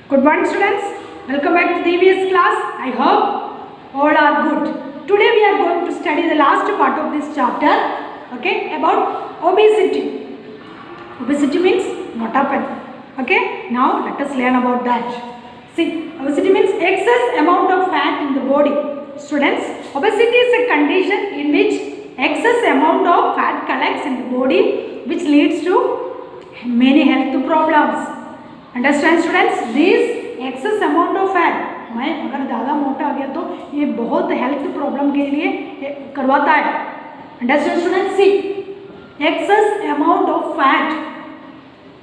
Good morning students, welcome back to the EVS class. I hope all are good. Today we are going to study the last part of this chapter, okay, about obesity. Obesity means motapan. Okay, now let us learn about that. See, obesity means excess amount of fat in the body. Students, obesity is a condition in which excess amount of fat collects in the body which leads to many health problems. Understand students, this access amount of fat मैं अगर ज़्यादा मोटा आ गया तो ये बहुत health problem के लिए करवाता है. Understand students, see excess amount of fat.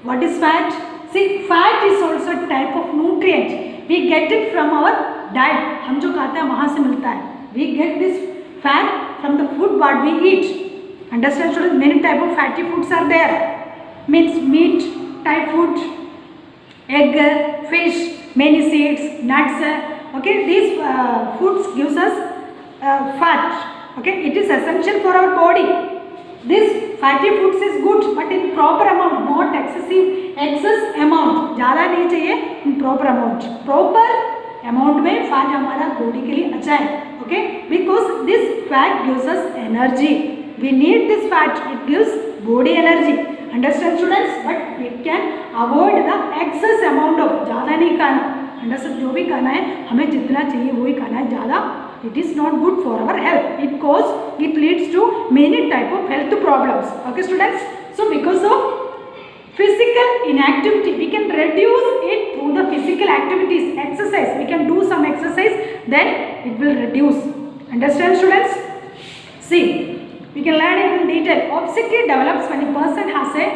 What is fat? See fat is also type of nutrient. We get it from our diet. हम जो खाते हैं वहाँ से मिलता है. We get this fat from the food what we eat. Understand students, many type of fatty foods are there. Means meat type food, egg, fish, many seeds, nuts. Okay, these foods gives us fat. Okay, it is essential for our body. This fatty foods is good, but in proper amount, not excess amount. ज़्यादा नहीं चाहिए, in proper amount. Proper amount में fat हमारा body के लिए अच्छा है. Okay, because this fat gives us energy. We need this fat. It gives body energy. Understand students, but we can avoid the excess amount of. ज़्यादा नहीं खाना. Understand, जो भी खाना है हमें जितना चाहिए वही खाना है. ज़्यादा it is not good for our health. It leads to many type of health problems. Okay students, so because of physical inactivity we can reduce it through the physical activities, exercise. We can do some exercise, then it will reduce. Understand students? See, we can learn it in detail. Obesity develops when a person has a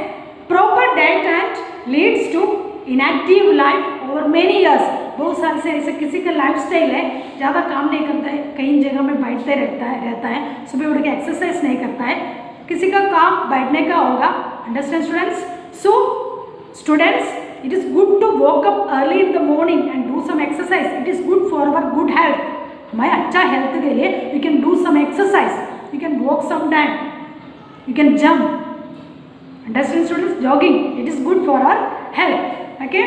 proper diet and leads to inactive life over many years. बहुत साल से ऐसे किसी का lifestyle है, ज़्यादा काम नहीं करता है, कई जगह में बैठते रहता है, सुबह उठ के एक्सरसाइज नहीं करता है. किसी का काम बैठने का होगा. Understand students? So students, it is good to walk up early in the morning and do some exercise. It is good for our good health. हमारे अच्छा हेल्थ के लिए we can do some exercise. You can walk sometime, you can jump. Understand students? Jogging, it is good for our health. Okay,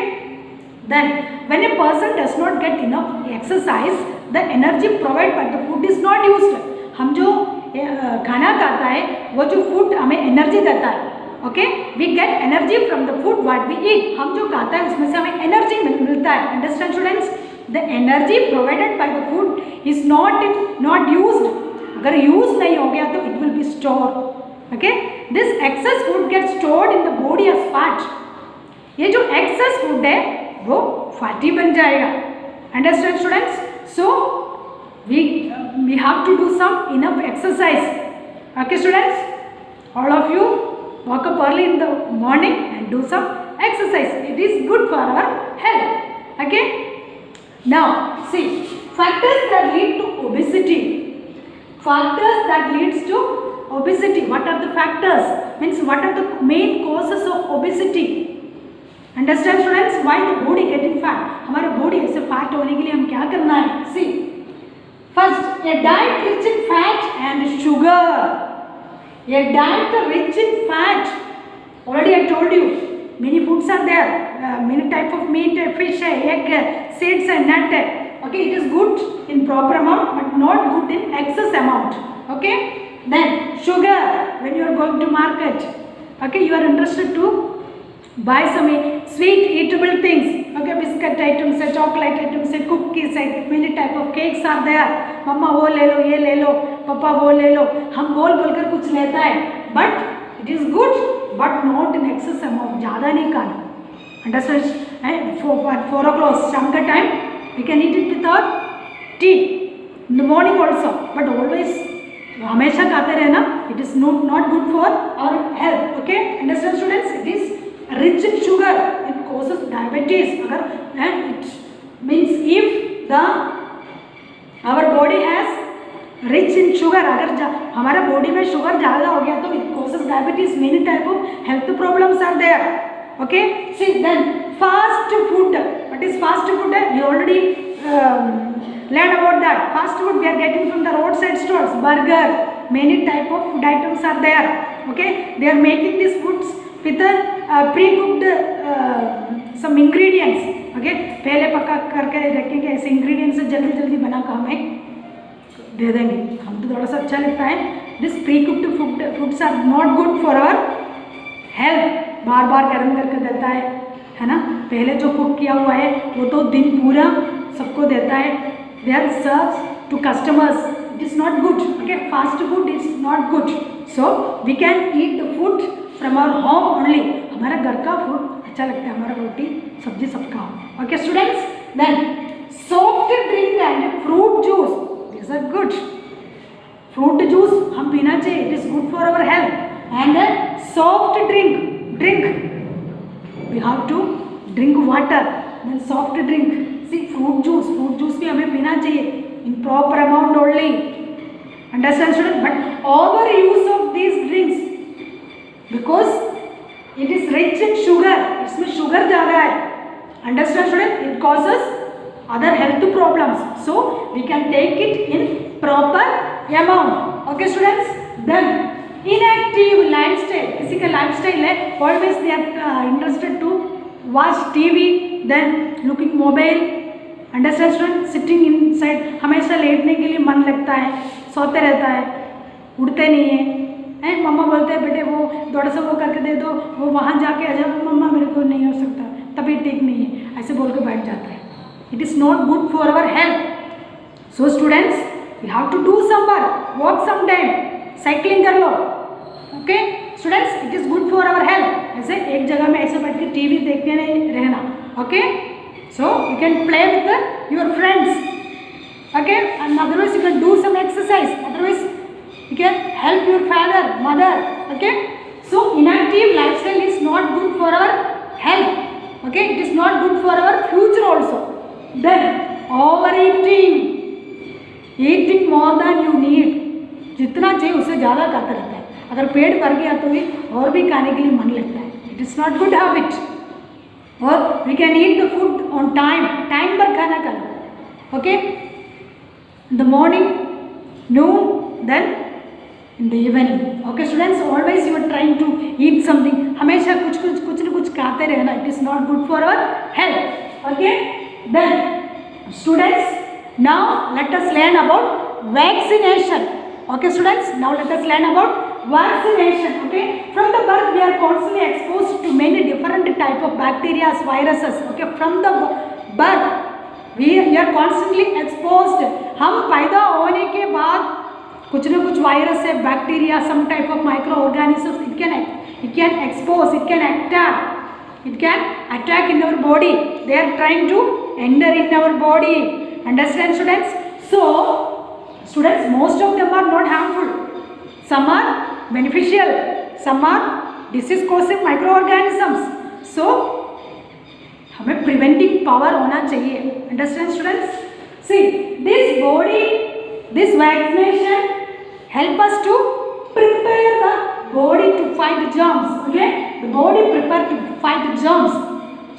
then when a person does not get enough exercise, the energy provided by the food is not used. हम जो खाना खाता है वो जो food हमें energy देता है. Okay, we get energy from the food what we eat. हम जो खाता है उसमें से हमें एनर्जी मिलता है. Understand students? The energy provided by the food is not used. अगर यूज नहीं हो गया तो it will be store. Okay, this excess food get stored in the body as fat. ये जो एक्सेस फूड है वो फैटी बन जाएगा. Understand students? So we have to do some enough exercise. Okay students, all of you walk up early in the morning and do some exercise. It is good for our health. Okay, now see factors that lead to obesity. Factors that leads to obesity. What are the factors? Means what are the main causes of obesity? Understand students? Why the body getting fat? हमारे body ऐसे fat होने के लिए हम क्या करना है? See, first, a diet rich in fat and sugar. A diet rich in fat. Already I told you, many foods are there. Many type of meat, fish, egg, seeds and nut. Okay, it is good in proper amount but not good in excess amount. Okay, then sugar. When you are going to market, okay, you are interested to buy some sweet eatable things. Okay, biscuit items, chocolate items, cookies, many type of cakes are there. मम्मा वो ले लो, ये ले लो, पापा वो ले लो. हम बोल कर कुछ लेता है, but it is good but not in excess amount. ज़्यादा नहीं खाना. Understand? 4 o'clock शाम का time we can eat it with our tea in the morning also, but always हमेशा खाते रहना, it is not good for our health. Okay, understand students? It is rich in sugar, it causes diabetes. अगर it means if our body has rich in sugar, अगर हमारा body में sugar ज़्यादा हो गया तो it causes diabetes. Many type of health problems are there. Okay, see then fast food. What is fast food? We already learned about that. Fast food we are getting from the roadside stores. Burger, many type of food items are there. Okay, they are making these foods with a pre-cooked some ingredients, okay, पहले पका करके रखेंगे, ऐसे ingredients जल्दी जल्दी बना कर हमें दे देंगे, हम तो थोड़ा सा अच्छा लगता है. This pre cooked foods are not good for our health. बार बार गर्म करके देता है ना. पहले जो कुक किया हुआ है वो तो दिन पूरा सबको देता है. They are serves to customers. It is not good. Okay, fast food is not good. So we can eat the food from our home only. हमारा घर का फूड अच्छा लगता है, हमारा रोटी सब्जी सबका हो. Okay students, then soft drink and fruit juice, this are good. Fruit juice हम पीना चाहिए, it is good for our health. And soft drink we have to drink water. Then soft drink, see fruit juice भी हमें पीना चाहिए in proper amount only. Understand student? But over use of these drinks because it is rich in sugar, इसमें sugar ज़्यादा है. Understand student? It causes other health problems. So we can take it in proper amount. Okay students, then inactive lifestyle. किसी का lifestyle है always they are interested to watch TV, then looking mobile. Understand student? Sitting in side, हमेशा लेटने के लिए मन लगता है, सोते रहता है, उठते नहीं है. मम्मा बोलते हैं बेटे वो थोड़ा सा वो करके दे दो, वो वहाँ जाके आ जाओ, मम्मा मेरे को नहीं हो सकता, तबीयत ठीक नहीं है, ऐसे बोल के बैठ जाता है. It is not good for our health. So students, we have to do some work, walk some time, cycling कर लो. Okay students, it is good for our health. ऐसे एक जगह में ऐसे बैठ के टीवी देखते नहीं रहना. Okay, so you can play with your friends. Okay, and otherwise you can do some exercise, otherwise you can help your father, mother. Okay, so inactive lifestyle is not good for our health. Okay, it is not good for our future also. Then overeating, eating more than you need. जितना चाहिए उससे ज़्यादा खाता रहता है. अगर पेट भर गया तो भी और भी खाने के लिए मन लगता है. It is not good habit. और we can eat the food on time. Time पर खाना खाना. Okay, in the morning, noon, then in the evening. Okay students, always you are trying to eat something. हमेशा कुछ न कुछ खाते रहना. It is not good for our health. Okay, then students, now let us learn about vaccination. Okay students, now let us learn about vaccination. Okay, from the birth we are constantly exposed to many different type of bacteria, viruses. Okay, from the birth we are constantly exposed. हम पैदा होने के बाद कुछ न कुछ virus है, bacteria, some type of micro organisms, it can expose, it can attack in our body. They are trying to enter in our body. Understand students? So students, most of them are not harmful. Some are beneficial, some are disease causing microorganisms. So हमें preventing power होना चाहिए. Understand students? See, this vaccination help us to prepare the body to fight germs. Okay, the body prepare to fight germs.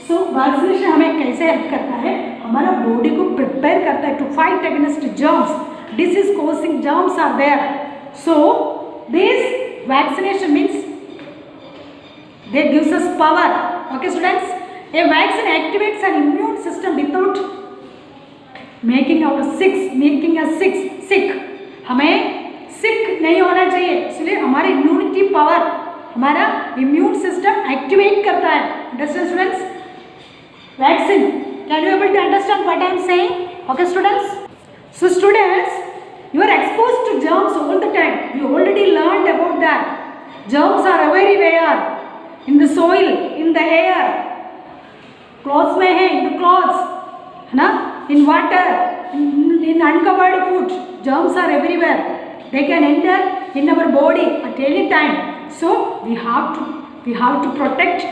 So vaccination हमें कैसे help करता है? हमारा body को prepare करता है to fight against germs. Disease causing germs are there. So this vaccination means they gives us power. Okay students, a vaccine activates an immune system without making us sick. हमें सिक नहीं होना चाहिए, इसलिए हमारे immunity power, हमारा immune system activate करता है. Understand students? Vaccine, can you able to understand what I am saying? Okay students, so students, you are exposed to germs all the time. You already learned about that. Germs are everywhere, in the soil, in the air, clothes में है, in the clothes, है ना, in water, in uncovered food. Germs are everywhere. They can enter in our body at any time. So we have to protect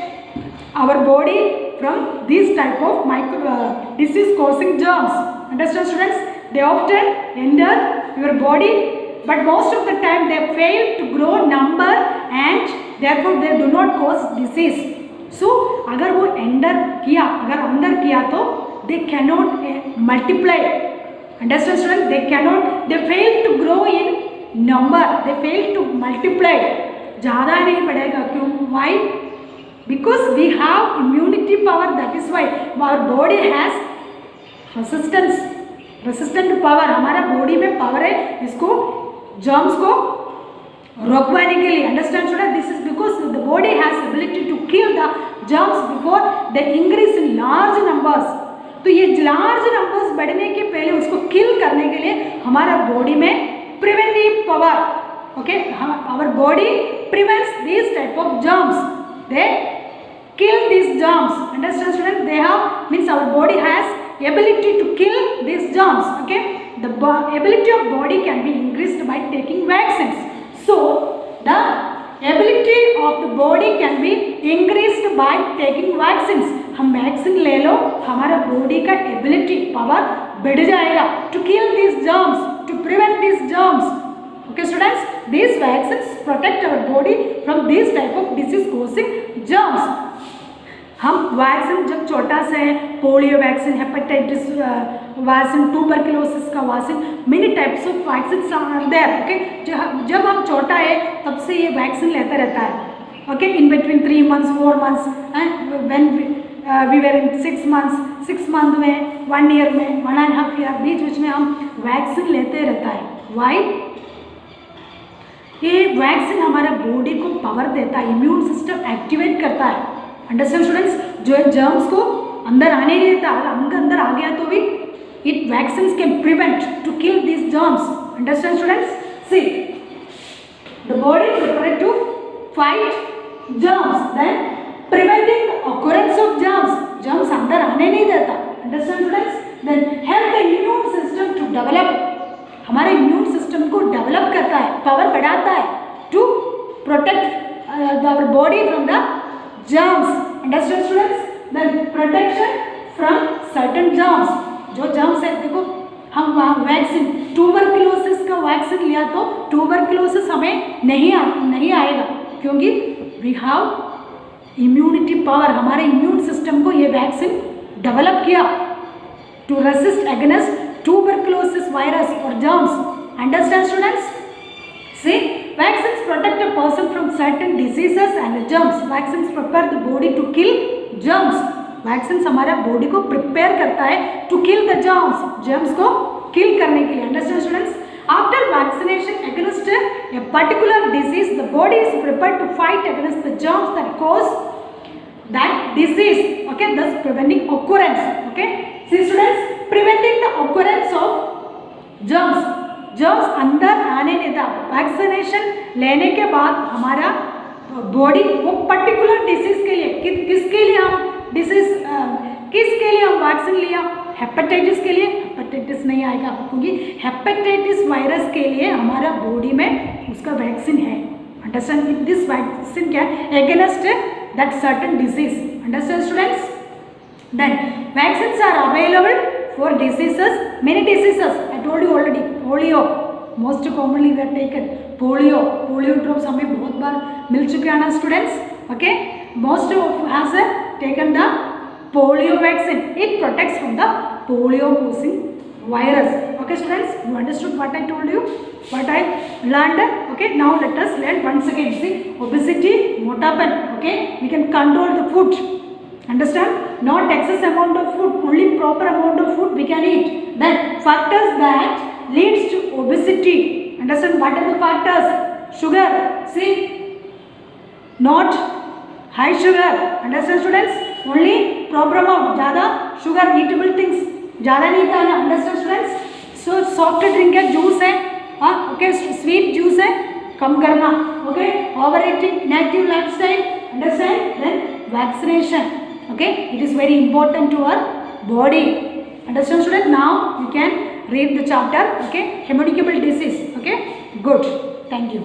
our body from these type of disease causing germs. Understand students? They often enter your body, but most of the time they fail to grow number and therefore they do not cause disease. So अगर वो अंदर किया तो they cannot multiply. Understand students? They fail to grow in number, they fail to multiply. ज़्यादा नहीं बढ़ेगा. क्यों? Why? because we have immunity power, that is why our body has resistant power. हमारा बॉडी में पावर है इसको germs को रोकवाने के लिए. Understand student? This is because the body has ability to kill the germs before the increase in large numbers. तो ये लार्ज नंबर्स बढ़ने के पहले उसको किल करने के लिए हमारा बॉडी में preventive power, okay, our body prevents this type of germs. They kill these germs. Understand student? They have means our body has ability to kill these germs. Okay, the ability of body can be increased by taking vaccines. So the ability of the body can be increased by taking vaccines. हम vaccine ले लो, हमारा body का ability power बढ़ जाएगा to kill these germs, to prevent these germs. Okay students, these vaccines protect our body from these type of disease causing germs. हम vaccine जब छोटा से है, polio vaccine, hepatitis vaccine, tuberculosis का vaccine, many types of vaccine are there. Okay, जब हम छोटा है तब से ये वैक्सीन लेता रहता है. Okay, in between 3 months 4 months and when we were in 6 months 6 month में 1 year में 1.5 year बीच में हम वैक्सीन लेते रहता है. वाई? ये वैक्सीन हमारा बॉडी को पावर देता है, इम्यून सिस्टम एक्टिवेट करता है. Understand students? जो जर्म्स को अंदर आने नहीं देता, अंदर आ गया तो भी it vaccines can prevent to kill this germs. Understand students? See the body prepared to fight germs, then preventing the occurrence of germs. Germs अंदर आने नहीं देता. Understand students? Then help the immune system to develop. हमारे immune system को develop करता है, power बढ़ाता है to protect our body from the germs. Understand students? Then protection from certain germs. जो germs है, देखो हम वैक्सीन ट्यूबरकुलोसिस का वैक्सीन लिया तो ट्यूबरकुलोसिस हमें नहीं आएगा क्योंकि वी हैव इम्यूनिटी पावर. हमारे इम्यून सिस्टम को ये वैक्सीन डेवलप किया to resist against tuberculosis virus और germs. Understand students? See, vaccines protect a person from certain diseases and germs. Vaccines prepare the body to kill germs. Vaccines हमारा body को prepare करता है to kill the germs. Germs को kill करने के लिए. Understand students? After vaccination against a particular disease, the body is prepared to fight against the germs that cause that disease. Okay, thus preventing occurrence. Okay, see students, preventing the occurrence of germs. Germs अंदर आने नहीं था. Vaccination लेने के बाद हमारा body वो particular disease के लिए किसके लिए हम वैक्सीन लिया? हेपेटाइटिस के लिए. हेपेटाइटिस नहीं आएगा क्योंकि हेपेटाइटिस वायरस के लिए हमारा बॉडी में उसका वैक्सीन है. अंडरस्टैंड? दिस वैक्सीन क्या? Against that certain disease. Understand students? Then vaccines are available for diseases, many diseases. I told you already. Polio, most commonly we are taken. Polio drops हमें बहुत बार मिल चुके हैं ना students. Okay, most of us have taken the polio vaccine. It protects from the polio causing virus. Okay students, you understood what I told you, what I learned? Okay, now let us learn once again. See, obesity, motapan. Okay, we can control the food. Understand? Not excess amount of food, only proper amount of food we can eat. Then factors that leads to obesity. Understand? What are the factors? Sugar. See, not high sugar. Understand students? Only proper amount. ज़्यादा sugar, eatable things ज़्यादा नहीं खाना. Understand students? So soft drink है, juice है, हाँ, okay, sweet juice है, कम करना. Okay, overeating, inactive lifestyle. Understand? Then vaccination. Okay, it is very important to our body. Understand student? Now you can read the chapter. Okay, communicable disease. Okay, good. Thank you.